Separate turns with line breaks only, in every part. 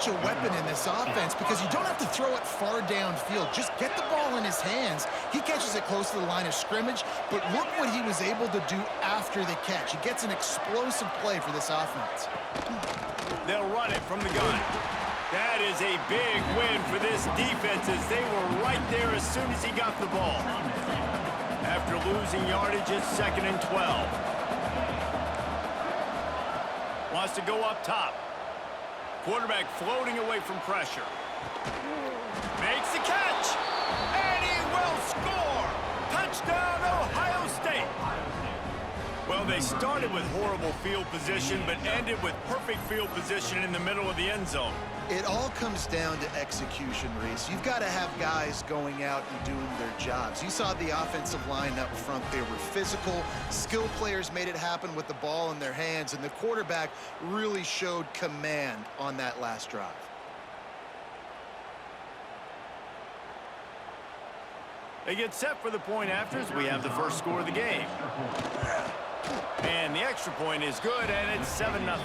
such a weapon in this offense because you don't have to throw it far downfield. Just get the ball in his hands. He catches it close to the line of scrimmage, but look what he was able to do after the catch. He gets an explosive play for this offense.
They'll run it from the gun. That is a big win for this defense as they were right there as soon as he got the ball. After losing yardage, it's 2nd and 12. Wants to go up top. Quarterback floating away from pressure. Makes the catch. And he will score. Touchdown, Ohio State. Well, they started with horrible field position, but ended with perfect field position in the middle of the end zone.
It all comes down to execution, Reese. You've got to have guys going out and doing their jobs. You saw the offensive line up front. They were physical. Skill players made it happen with the ball in their hands, and the quarterback really showed command on that last drive.
They get set for the point afters. We have the first score of the game. And the extra point is good, and it's 7-0.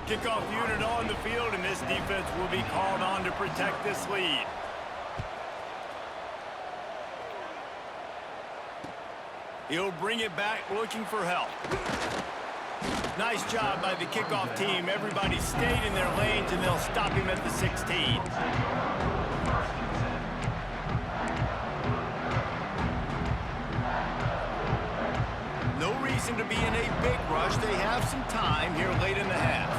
Kickoff unit on the field, and this defense will be called on to protect this lead. He'll bring it back looking for help. Nice job by the kickoff team. Everybody stayed in their lanes, and they'll stop him at the 16. No reason to be in a big rush. They have some time here late in the half.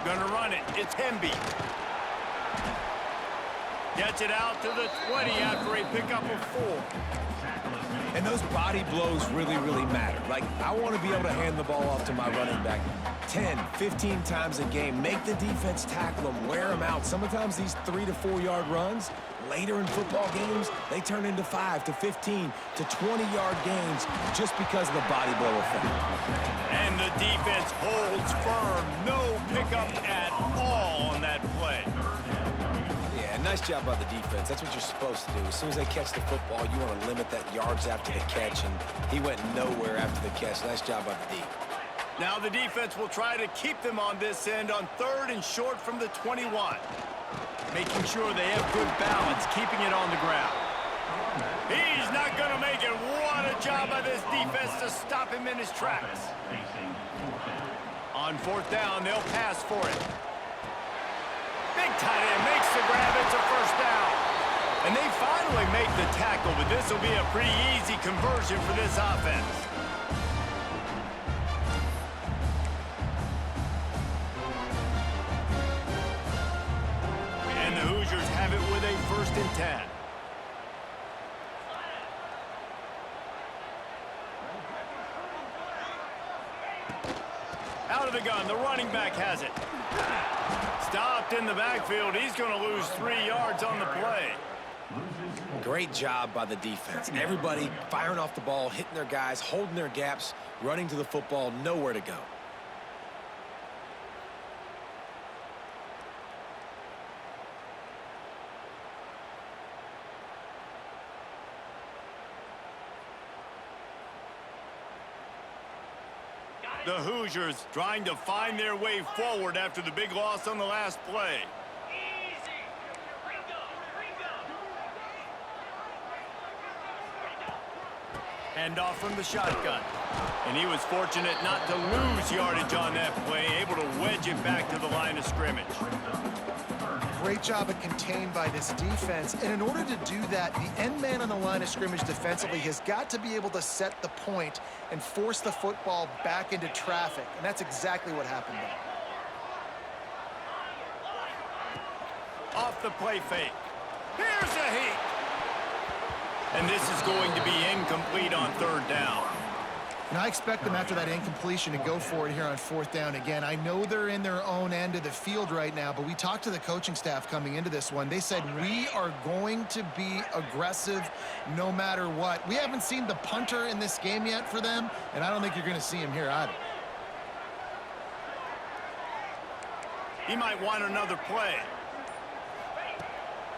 Gonna run it. It's Hemby. Gets it out to the 20 after a pickup of 4.
And those body blows really, really matter. Like, I want to be able to hand the ball off to my running back 10, 15 times a game. Make the defense tackle them, wear them out. Sometimes these 3 to 4 yard runs, later in football games, they turn into 5 to 15 to 20-yard gains just because of the body blow effect.
And the defense holds firm. No pickup at all on that play.
Yeah, nice job by the defense. That's what you're supposed to do. As soon as they catch the football, you want to limit that yards after the catch, and he went nowhere after the catch. Nice job by the D.
Now the defense will try to keep them on this end on 3rd and short from the 21. Making sure they have good balance, keeping it on the ground. He's not going to make it. What a job by this defense to stop him in his tracks. On 4th down, they'll pass for it. Big tight end makes the grab. It's a first down. And they finally make the tackle, but this will be a pretty easy conversion for this offense. And the Hoosiers have it with a 1st and 10. Out of the gun, the running back has it. Stopped in the backfield. He's going to lose 3 yards on the play.
Great job by the defense. Everybody firing off the ball, hitting their guys, holding their gaps, running to the football, nowhere to go.
The Hoosiers trying to find their way forward after the big loss on the last play. Hand off from the shotgun. And he was fortunate not to lose yardage on that play, able to wedge it back to the line of scrimmage.
Great job of contained by this defense. And in order to do that, the end man on the line of scrimmage defensively has got to be able to set the point and force the football back into traffic. And that's exactly what happened there.
Off the play fake. Here's a heat. And this is going to be incomplete on 3rd down.
And I expect them after that incompletion to go for it here on 4th down again. I know they're in their own end of the field right now, but we talked to the coaching staff coming into this one. They said, we are going to be aggressive no matter what. We haven't seen the punter in this game yet for them, and I don't think you're going to see him here either.
He might want another play.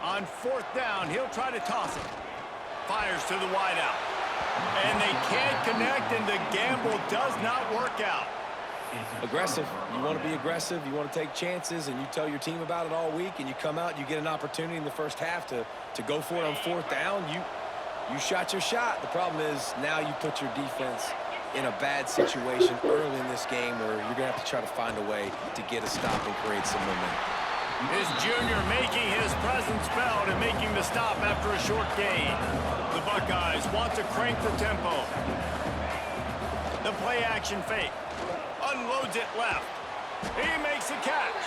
On 4th down, he'll try to toss it. Fires to the wideout. And they can't connect, and the gamble does not work out.
Aggressive. You want to be aggressive. You want to take chances, and you tell your team about it all week, and you come out, you get an opportunity in the first half to go for it on fourth down. You shot your shot. The problem is now you put your defense in a bad situation early in this game where you're going to have to try to find a way to get a stop and create some momentum.
His junior making his presence felt and making the stop after a short gain. The Buckeyes want to crank the tempo. The play action fake. Unloads it left. He makes a catch.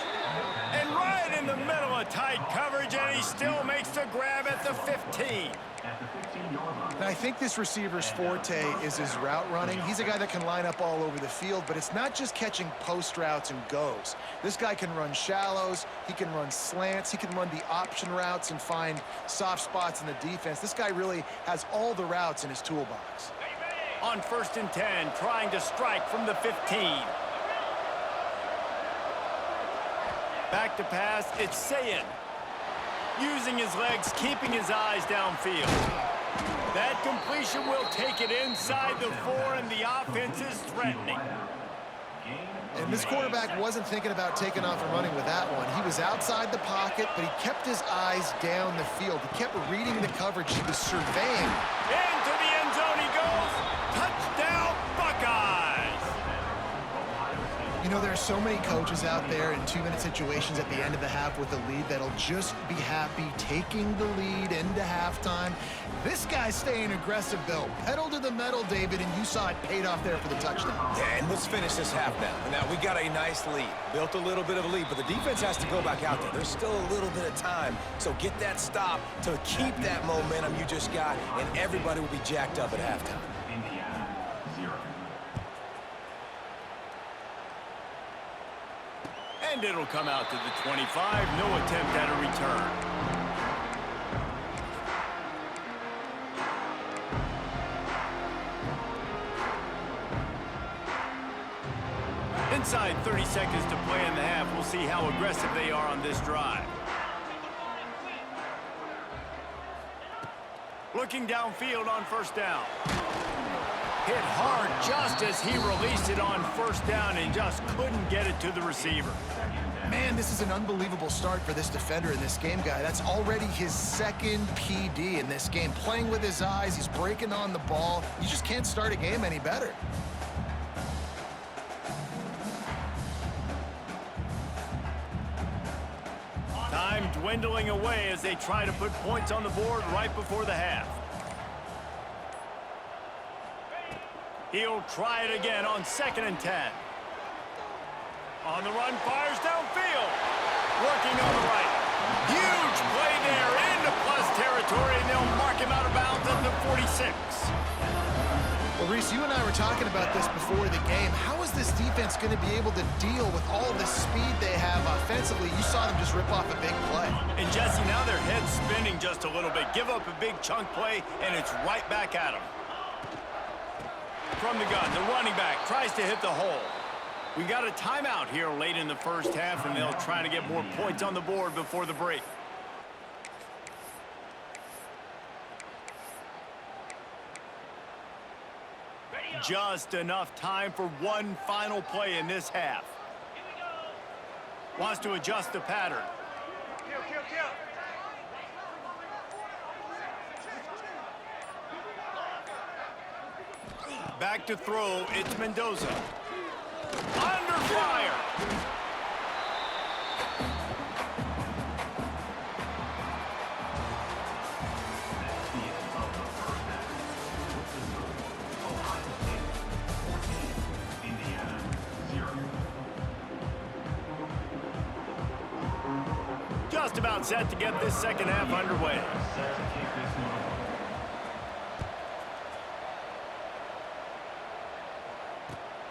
And right in the middle of tight coverage, and he still makes the grab at the 15.
And I think this receiver's forte is his route running. He's a guy that can line up all over the field, but it's not just catching post routes and goes. This guy can run shallows, he can run slants, he can run the option routes and find soft spots in the defense. This guy really has all the routes in his toolbox.
On 1st and 10, trying to strike from the 15. Back to pass, it's Sayin. Using his legs, keeping his eyes downfield. That completion will take it inside the 4, and the offense is threatening.
And this quarterback wasn't thinking about taking off and running with that one. He was outside the pocket, but he kept his eyes down the field. He kept reading the coverage. He was surveying.
Into the end zone he goes. Touchdown, Buckeyes!
You know, there are so many coaches out there in 2-minute situations at the end of the half with a lead that'll just be happy taking the lead into halftime. This guy's staying aggressive, though. Pedal to the metal, David, and you saw it paid off there for the touchdown.
Yeah, and let's finish this half now. Now, we got a nice lead. Built a little bit of a lead, but the defense has to go back out there. There's still a little bit of time, so get that stop to keep that momentum you just got, and everybody will be jacked up at halftime.
And it'll come out to the 25. No attempt at a return. Inside 30 seconds to play in the half. We'll see how aggressive they are on this drive. Looking downfield on 1st down. Hit hard just as he released it on 1st down and just couldn't get it to the receiver.
Man, this is an unbelievable start for this defender in this game, guy. That's already his 2nd PD in this game. Playing with his eyes, he's breaking on the ball. You just can't start a game any better.
Time dwindling away as they try to put points on the board right before the half. He'll try it again on 2nd and 10. On the run, fires downfield. Working on the right. Huge play there into plus territory, and they'll mark him out of bounds at the 46.
Well, Reese, you and I were talking about this before the game. How is this defense going to be able to deal with all the speed they have offensively? You saw them just rip off a big play.
And Jesse, now their head's spinning just a little bit. Give up a big chunk play, and it's right back at them. From the gun, the running back tries to hit the hole. We got a timeout here late in the first half, and they'll try to get more points on the board before the break. Just enough time for one final play in this half. Wants to adjust the pattern. Back to throw, it's Mendoza. Under fire. Just about set to get this second half underway.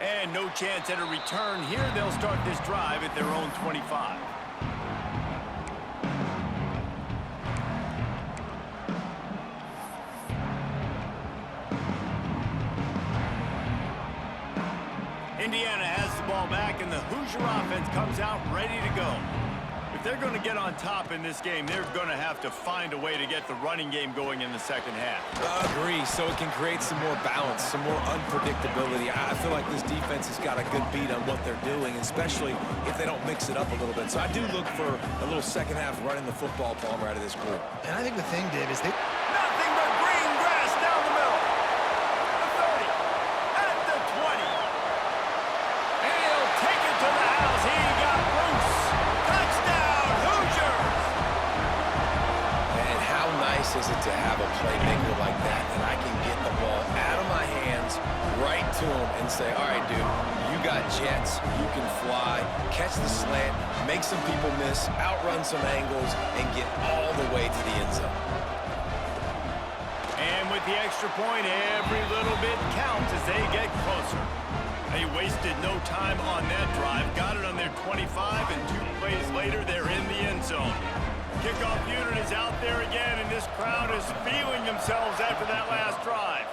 And no chance at a return here. They'll start this drive at their own 25. Indiana has the ball back, and the Hoosier offense comes out ready to go. If they're going to get on top in this game, they're going to have to find a way to get the running game going in the second half.
Agree, so it can create some more balance, some more unpredictability. I feel like this defense has got a good beat on what they're doing, especially if they don't mix it up a little bit. So I do look for a little second half running the football, Palmer, out of this group.
And I think the thing, Dave, is they...
Nothing but green grass down the middle. The 30, at the 20. And he'll take it to the house. He got loose. Touchdown, Hoosiers.
And how nice is it to have a playmaker like that I can get the ball out of my hands right to him and say, all right, dude, you got jets, you can fly, catch the slant, make some people miss, outrun some angles, and get all the way to the end zone.
And with the extra point, every little bit counts as they get closer. They wasted no time on that drive. Got it on their 25, and 2 plays later, they're in the end zone. Kickoff unit is out there again, and this crowd is feeling themselves after that last drive.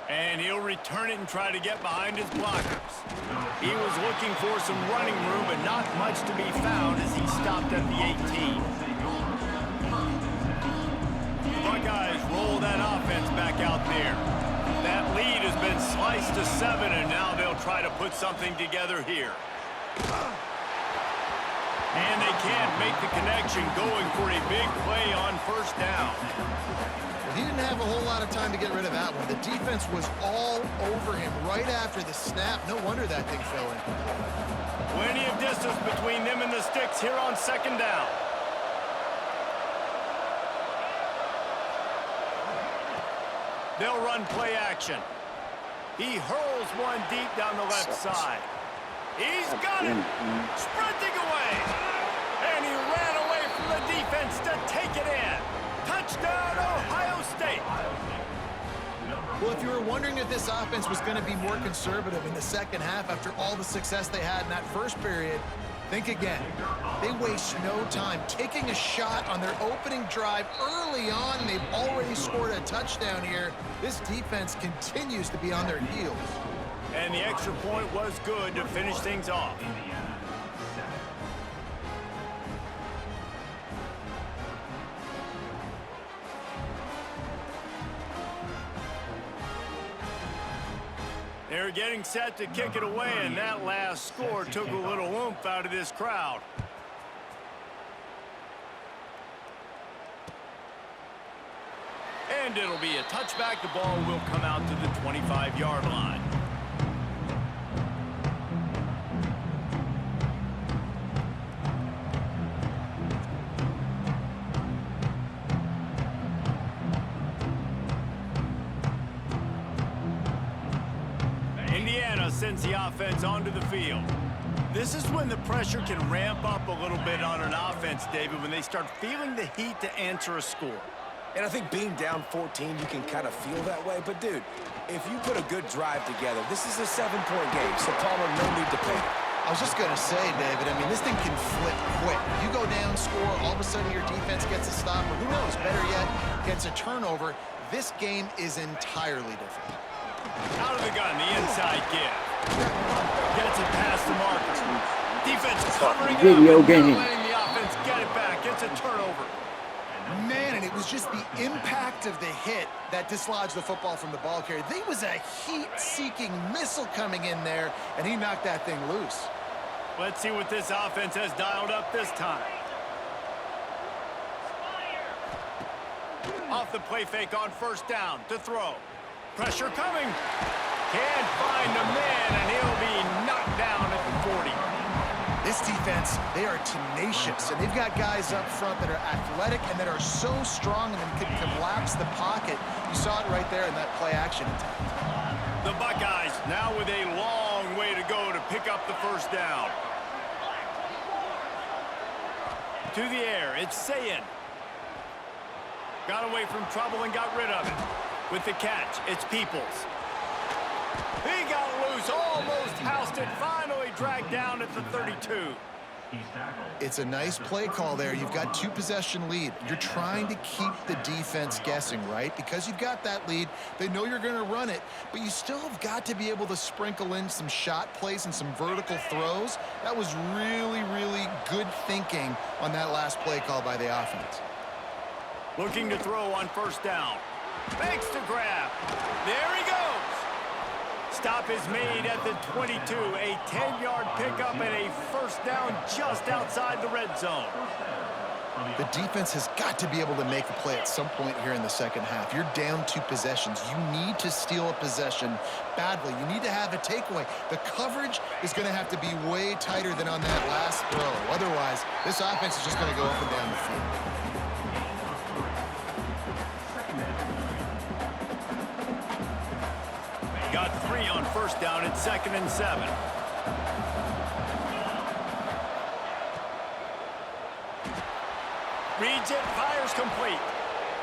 And he'll return it and try to get behind his blockers. He was looking for some running room, but not much to be found as he stopped at the 18. The Buckeyes roll that offense back out there. That lead has been sliced to 7, and now they'll try to put something together here. And they can't make the connection, going for a big play on first down.
Well, he didn't have a whole lot of time to get rid of that one. The defense was all over him right after the snap. No wonder that thing fell in.
Plenty of distance between them and the sticks here on second down. They'll run play action. He hurls one deep down the left side. He's got it. Sprinting away. And he ran away from the defense to take it in. Touchdown, Ohio State.
Well, if you were wondering if this offense was going to be more conservative in the second half after all the success they had in that first period, think again. They waste no time taking a shot on their opening drive early on, and they've already scored a touchdown here. This defense continues to be on their heels.
And the extra point was good to finish things off. They're getting set to kick it away, and that last score took a little oomph out of this crowd. And it'll be a touchback. The ball will come out to the 25-yard line. Indiana sends the offense onto the field. This is when the pressure can ramp up a little bit on an offense, David, when they start feeling the heat to answer a score.
And I think being down 14, you can kind of feel that way. But, dude, if you put a good drive together, this is a 7-point game, so Palmer, no need to panic.
I was just going to say, David, I mean, this thing can flip quick. You go down, score, all of a sudden your defense gets a stop, or who knows, better yet, gets a turnover. This game is entirely different.
Out of the gun, the inside give. Gets it past the marker. Defense covering it up, letting the offense get it back. Gets a turnover.
Man, and it was just the impact of the hit that dislodged the football from the ball carrier. There was a heat-seeking missile coming in there, and he knocked that thing loose.
Let's see what this offense has dialed up this time. Off the play fake on first down to throw. Pressure coming. Can't find a man, and he'll be knocked down at the 40.
This defense, they are tenacious, and they've got guys up front that are athletic and that are so strong and can collapse the pocket. You saw it right there in that play-action attempt.
The Buckeyes now with a long way to go to pick up the first down. To the air, it's Sayin. Got away from trouble and got rid of it. With the catch, it's Peoples. He got loose, almost housed it, finally dragged down at the 32.
It's a nice play call there. You've got 2-possession lead. You're trying to keep the defense guessing, right? Because you've got that lead, they know you're going to run it, but you still have got to be able to sprinkle in some shot plays and some vertical throws. That was really, really good thinking on that last play call by the offense.
Looking to throw on first down. Makes the grab. There he goes. Stop is made at the 22. A 10-yard pickup and a first down just outside the red zone.
The defense has got to be able to make a play at some point here in the second half. You're down 2 possessions. You need to steal a possession badly. You need to have a takeaway. The coverage is going to have to be way tighter than on that last throw. Otherwise, this offense is just going to go up and down the field.
Got 3 on first down at 2nd and 7. Reads it, fires complete.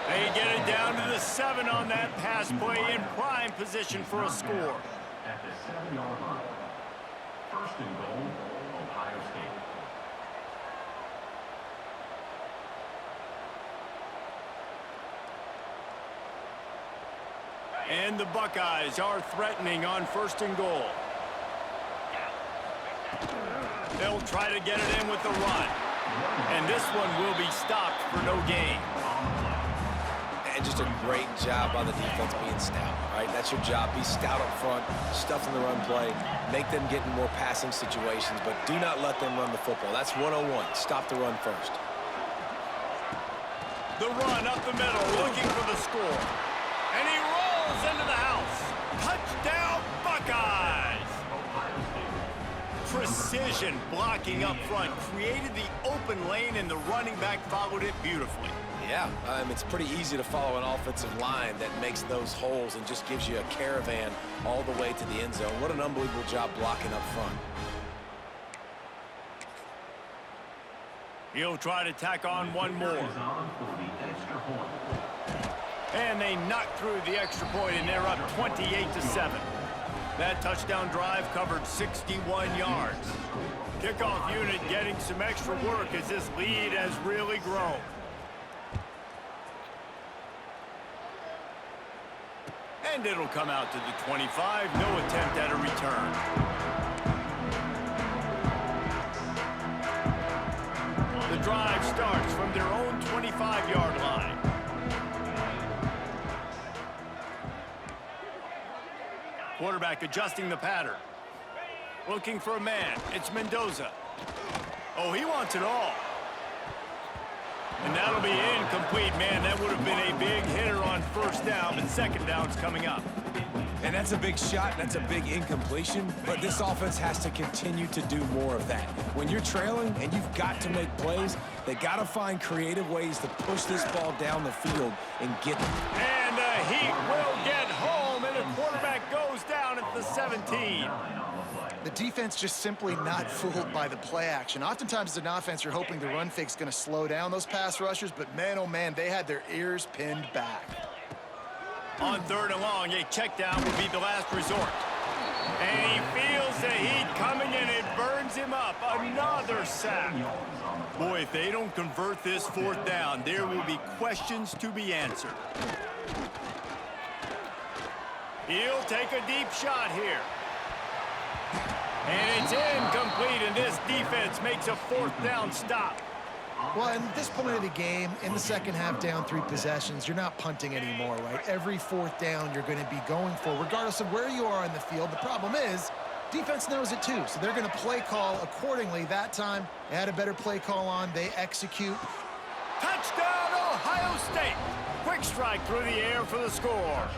They get it down to the 7 on that pass play in prime position for a score.
At the 7-yard line. First and goal, Ohio State.
And the Buckeyes are threatening on first and goal. They'll try to get it in with the run. And this one will be stopped for no gain.
And just a great job by the defense being stout, right? That's your job. Be stout up front, stuff in the run play, make them get in more passing situations, but do not let them run the football. That's 101. Stop the run first.
The run up the middle, looking for the score. And he rolls into the house. Touchdown, Buckeyes! Precision blocking up front created the open lane, and the running back followed it beautifully.
Yeah, it's pretty easy to follow an offensive line that makes those holes and just gives you a caravan all the way to the end zone. What an unbelievable job blocking up front.
He'll try to tack on one more. And they knock through the extra point, and they're up 28-7. That touchdown drive covered 61 yards. Kickoff unit getting some extra work as this lead has really grown. And it'll come out to the 25. No attempt at a return. The drive starts from their own 25-yard line. Quarterback adjusting the pattern. Looking for a man. It's Mendoza. Oh, he wants it all. And that'll be incomplete, man. That would have been a big hitter on first down, but second down's coming up.
And that's a big shot, and that's a big incompletion, but this offense has to continue to do more of that. When you're trailing and you've got to make plays, they got to find creative ways to push this ball down the field and get it.
And the Heat will get home, and the quarterback goes down at the 17.
The defense just simply not fooled by the play action. Oftentimes as an offense, you're hoping the run fake's going to slow down those pass rushers, but man, oh man, they had their ears pinned back.
On third and long, a check down would be the last resort. And he feels the heat coming, and it burns him up. Another sack. Boy, if they don't convert this fourth down, there will be questions to be answered. He'll take a deep shot here. And it's incomplete, and this defense makes a fourth down stop.
Well, at this point of the game, in the second half, down 3 possessions, you're not punting anymore, right? Every fourth down you're going to be going for, regardless of where you are in the field. The problem is, defense knows it too, so they're going to play call accordingly. That time, they had a better play call on. They execute.
Touchdown, Ohio State. Quick strike through the air for the score.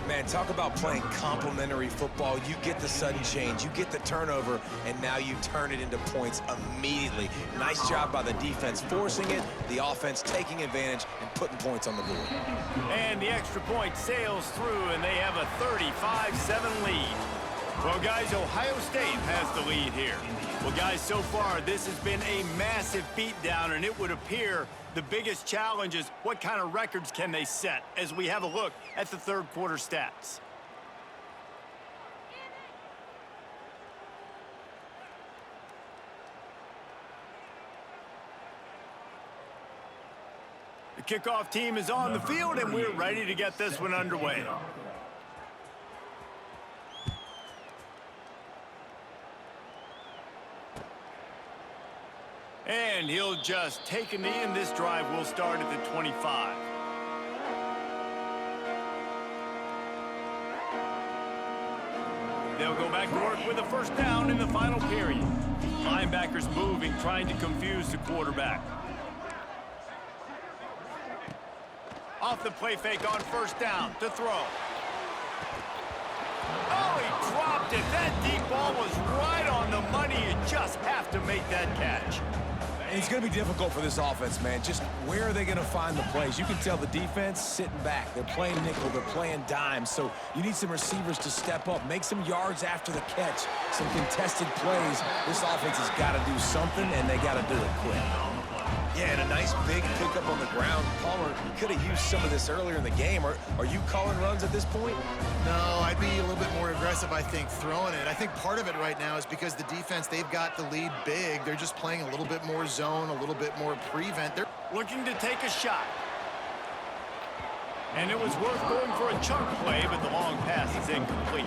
Man, talk about playing complementary football. You get the sudden change, you get the turnover, and now you turn it into points immediately. Nice job by the defense forcing it, the offense taking advantage and putting points on the board.
And the extra point sails through, and they have a 35-7 lead. Well, guys, Ohio State has the lead here. Well, guys, so far, this has been a massive beatdown, and it would appear the biggest challenge is what kind of records can they set as we have a look at the third quarter stats. The kickoff team is on the field, and we're ready to get this one underway. And he'll just take a knee, and this drive will start at the 25. They'll go back to work with a first down in the final period. Linebackers moving, trying to confuse the quarterback. Off the play fake on first down to throw. Oh, he dropped it. That deep ball was right on the money. You just have to make that catch.
And it's going to be difficult for this offense, man. Just where are they going to find the plays? You can tell the defense sitting back. They're playing nickel. They're playing dime. So you need some receivers to step up, make some yards after the catch, some contested plays. This offense has got to do something, and they got to do it quick. Yeah, and a nice big pickup on the ground. Palmer, you could have used some of this earlier in the game. Are you calling runs at this point?
No, I'd be a little bit more aggressive, I think, throwing it. I think part of it right now is because the defense, they've got the lead big. They're just playing a little bit more zone, a little bit more prevent. They're
looking to take a shot. And it was worth going for a chunk play, but the long pass is incomplete.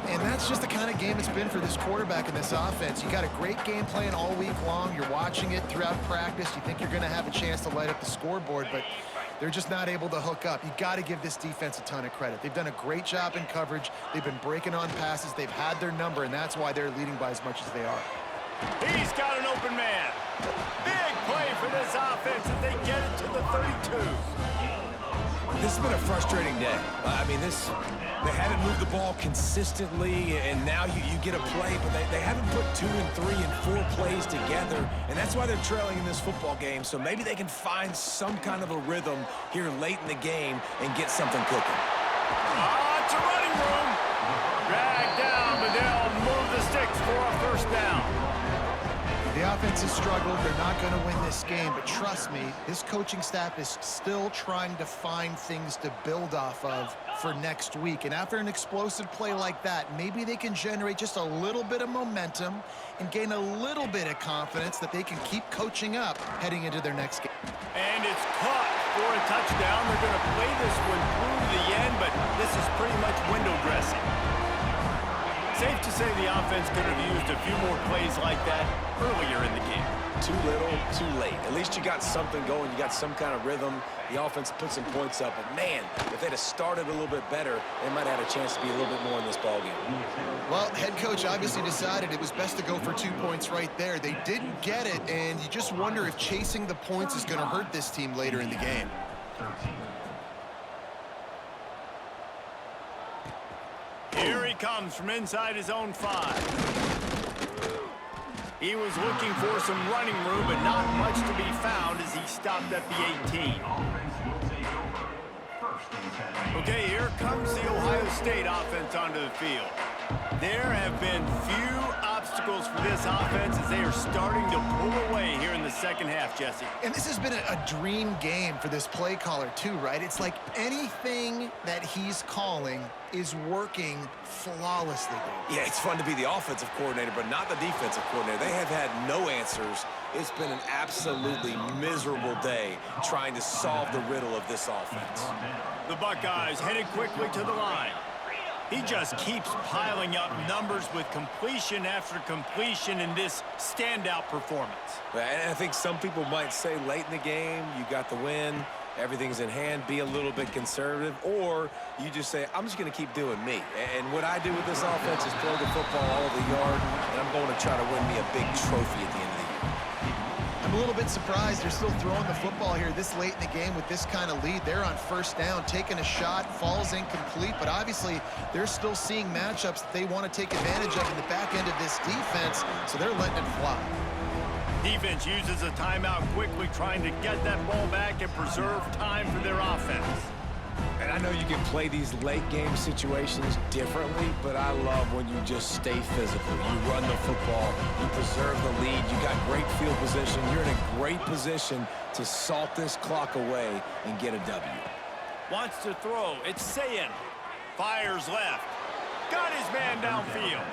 And that's just the kind of game it's been for this quarterback in this offense. You got a great game plan all week long. You're watching it throughout practice. You think you're going to have a chance to light up the scoreboard, but they're just not able to hook up. You got to give this defense a ton of credit. They've done a great job in coverage. They've been breaking on passes. They've had their number, and that's why they're leading by as much as they are.
He's got an open man. Big play for this offense as they get it to the 32.
This has been a frustrating day. I mean, they haven't moved the ball consistently, and now you get a play, but they haven't put 2 and 3 and 4 plays together, and that's why they're trailing in this football game. So maybe they can find some kind of a rhythm here late in the game and get something cooking.
It's a running room. Dragged down, but they'll move the sticks for a first down.
The offense has struggled. They're not going to win this game, but trust me, this coaching staff is still trying to find things to build off of for next week. And after an explosive play like that, maybe they can generate just a little bit of momentum and gain a little bit of confidence that they can keep coaching up heading into their next game.
And it's caught for a touchdown. They're going to play this one through to the end, but this is pretty much window dressing. Safe to say the offense could have used a few more plays like that earlier in the game.
Too little, too late. At least you got something going. You got some kind of rhythm. The offense put some points up. But, man, if they'd have started a little bit better, they might have had a chance to be a little bit more in this ballgame.
Well, head coach obviously decided it was best to go for 2 points right there. They didn't get it, and you just wonder if chasing the points is going to hurt this team later in the game.
Here he comes from inside his own 5. He was looking for some running room, but not much to be found as he stopped at the 18. Okay, here comes the Ohio State offense onto the field. There have been few obstacles for this offense as they are starting to pull away here in the second half, Jesse.
And this has been a dream game for this play caller too, right? It's like anything that he's calling is working flawlessly.
Yeah, it's fun to be the offensive coordinator, but not the defensive coordinator. They have had no answers. It's been an absolutely miserable day trying to solve the riddle of this offense.
The Buckeyes headed quickly to the line. He just keeps piling up numbers with completion after completion in this standout performance.
And I think some people might say late in the game, you got the win, everything's in hand, be a little bit conservative, or you just say, I'm just going to keep doing me. And what I do with this offense is throw the football all over the yard, and I'm going to try to win me a big trophy at the end of the year.
I'm a little bit surprised they're still throwing the football here this late in the game with this kind of lead. They're on first down, taking a shot, falls incomplete, but obviously they're still seeing matchups that they want to take advantage of in the back end of this defense, so they're letting it fly.
Defense uses a timeout quickly, trying to get that ball back and preserve time for their offense.
And I know you can play these late game situations differently, but I love when you just stay physical. You run the football, you preserve the lead, you got great field position. You're in a great position to salt this clock away and get a W.
Wants to throw. It's Sayin. Fires left. Got his man downfield.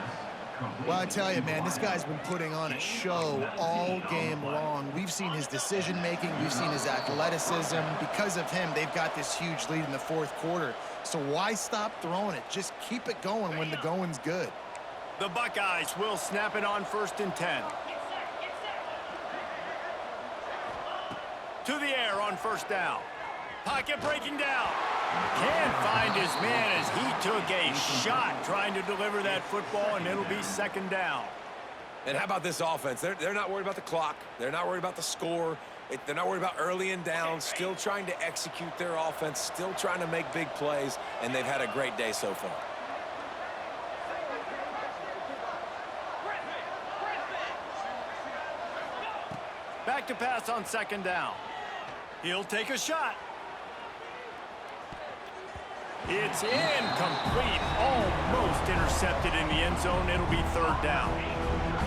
Well, I tell you, man, this guy's been putting on a show all game long. We've seen his decision-making. We've seen his athleticism. Because of him, they've got this huge lead in the fourth quarter. So why stop throwing it? Just keep it going when the going's good.
The Buckeyes will snap it on 1st and 10. To the air on 1st down. Pocket breaking down. Can't find his man as he took a shot trying to deliver that football, and it'll be 2nd down.
And how about this offense? They're not worried about the clock. They're not worried about the score. They're not worried about early and down. Still trying to execute their offense. Still trying to make big plays, and they've had a great day so far.
Back to pass on 2nd down. He'll take a shot. It's incomplete. Almost intercepted in the end zone. It'll be 3rd down.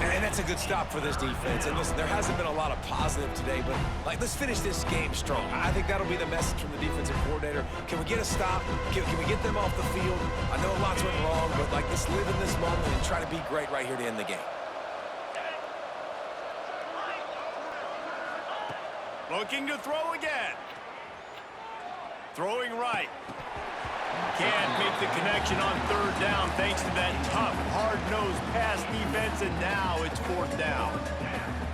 And that's a good stop for this defense. And listen, there hasn't been a lot of positive today, but let's finish this game strong. I think that'll be the message from the defensive coordinator. Can we get a stop? Can we get them off the field? I know lots went wrong, but let's live in this moment and try to be great right here to end the game.
Looking to throw again. Throwing right. Can't make the connection on 3rd down thanks to that tough, hard-nosed pass defense, and now it's 4th down.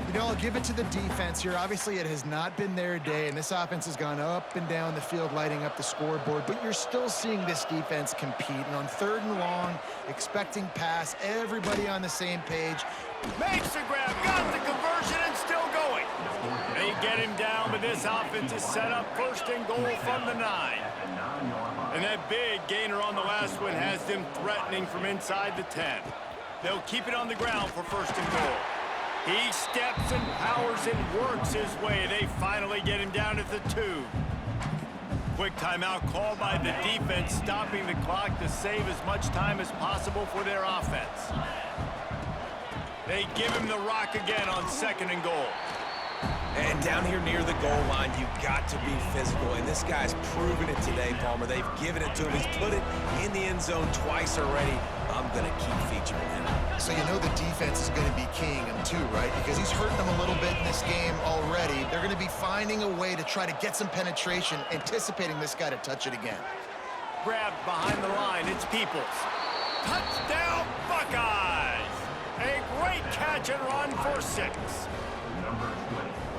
You know, I'll give it to the defense here. Obviously, it has not been their day, and this offense has gone up and down the field lighting up the scoreboard, but you're still seeing this defense compete. And on 3rd and long, expecting pass, everybody on the same page.
Makes the grab, got the conversion, and still going. They get him down, but this offense is set up 1st and goal from the 9. And that big gainer on the last one has them threatening from inside the 10. They'll keep it on the ground for 1st and goal. He steps and powers and works his way. They finally get him down at the 2. Quick timeout called by the defense, stopping the clock to save as much time as possible for their offense. They give him the rock again on 2nd and goal.
And down here near the goal line, you've got to be physical. And this guy's proven it today, Palmer. They've given it to him. He's put it in the end zone twice already. I'm going to keep featuring him.
So you know the defense is going to be keying him too, right? Because he's hurting them a little bit in this game already. They're going to be finding a way to try to get some penetration, anticipating this guy to touch it again.
Grabbed behind the line. It's Peoples. Touchdown, Buckeyes! A great catch and run for 6.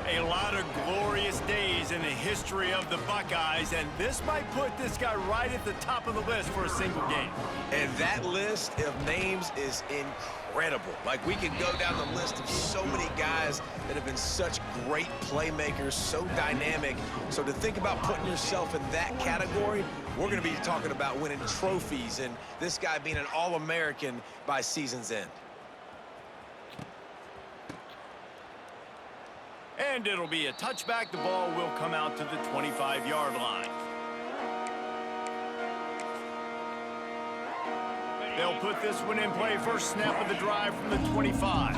A lot of glorious days in the history of the Buckeyes, and this might put this guy right at the top of the list for a single game.
And that list of names is incredible. We can go down the list of so many guys that have been such great playmakers, so dynamic. So to think about putting yourself in that category, we're going to be talking about winning trophies and this guy being an All-American by season's end.
And it'll be a touchback. The ball will come out to the 25-yard line. They'll put this one in play. First snap of the drive from the 25.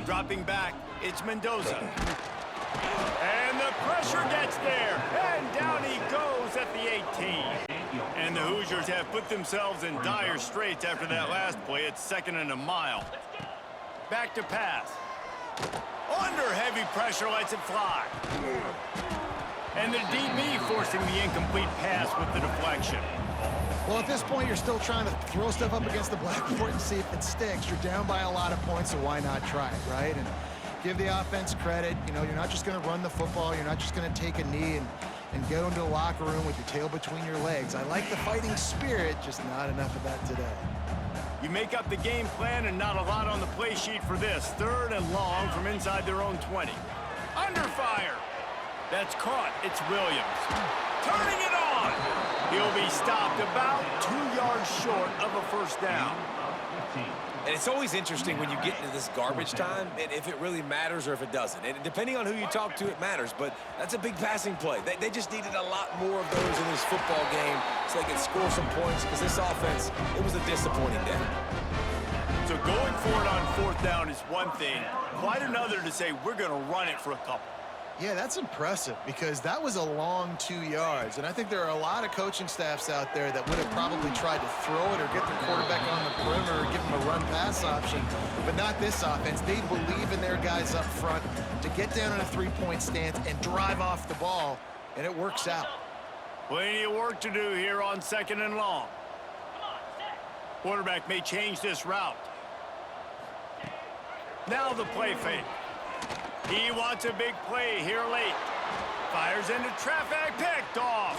Dropping back, it's Mendoza. And the pressure gets there. And down he goes at the 18. And the Hoosiers have put themselves in dire straits after that last play. It's 2nd and a mile. Back to pass. Under heavy pressure, lets it fly. And the DB forcing the incomplete pass with the deflection.
Well, at this point, you're still trying to throw stuff up against the blackboard and see if it sticks. You're down by a lot of points, so why not try it, right? And give the offense credit. You know, you're not just going to run the football. You're not just going to take a knee and go into the locker room with your tail between your legs. I like the fighting spirit, just not enough of that today.
You make up the game plan and not a lot on the play sheet for this. 3rd and long from inside their own 20. Under fire. That's caught. It's Williams. Turning it on. He'll be stopped about 2 yards short of a 1st down.
And it's always interesting when you get into this garbage time, and if it really matters or if it doesn't. And depending on who you talk to, it matters. But that's a big passing play. They just needed a lot more of those in this football game so they could score some points, because this offense, it was a disappointing day.
So going for it on 4th down is one thing. Quite another to say we're going to run it for a couple.
Yeah, that's impressive because that was a long 2 yards. And I think there are a lot of coaching staffs out there that would have probably tried to throw it or get the quarterback on the perimeter or give him a run-pass option, but not this offense. They believe in their guys up front to get down in a three-point stance and drive off the ball, and it works out.
Plenty of work to do here on 2nd and long. Quarterback may change this route. Now the play fake. He wants a big play here late. Fires into traffic, picked off.